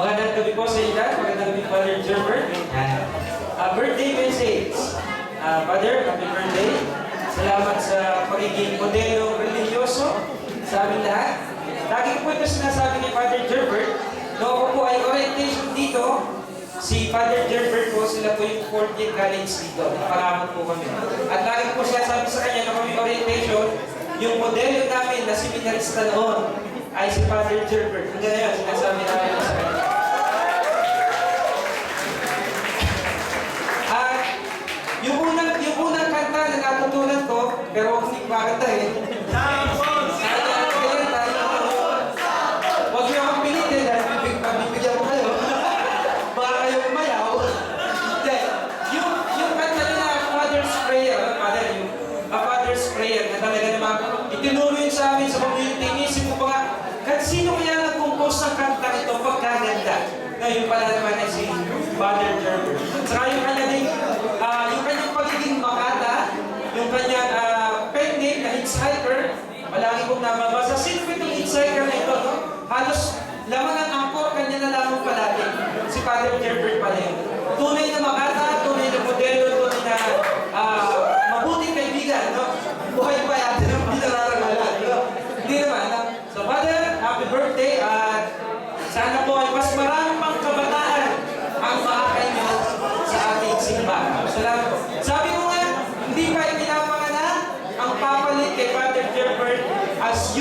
Magandang gabi po sa inyo lahat. Magandang gabi, Father Gerbert. Birthday message. Father, happy birthday. Salamat sa pagiging modelo religyoso sa aming lahat. Lagi ko po ito sinasabi ni Father Gerbert. Noong ako po ay orientation dito, si Father Gerbert po, sila po yung 40th college dito. Naparamot po kami. At lagi ko po sinasabi sa kanya na kami orientation, yung modelo namin na seminarista noon ay si Father Gerbert. Hanggang ngayon, sinasabi namin sa kanya. At yung unang kanta na natutunan ko, pero hindi ko makanta eh. Huwag niyo akong pilitin dahil bibigyan ko kayo. Baka kayo umayaw. Hindi. Yung kanta nyo na Father's Prayer, Father's Prayer, na talaga naman itinuro yun sa amin sa community. Inisip ko pa nga, sino kaya nag-compose ng kanta ito pagkaganda? Ngayon pala naman ay si Father Gerbert. Saka yung kanya din, yung kanyang pagiging makata, yung kanyang pen name na hitchhiker, malagi kong nababasa. Sino ba itong hitchhiker na ito, no? Halos laman ng angkor, kanya na lamang palagi. Si Father Gerbert pala yun. Tunay na makata, tunay na modelo, tunay na mabuting kaibigan, no? Buhay pa yata ng pinararagalan, no? Hindi naman, no? So Father, happy birthday at sana po ay mas marami pang kabataan ang makakainyo sa ating simbahan. Salamat po. Sabi ko nga, hindi pa ipinapanganak ang papalit kay Father Gerbert as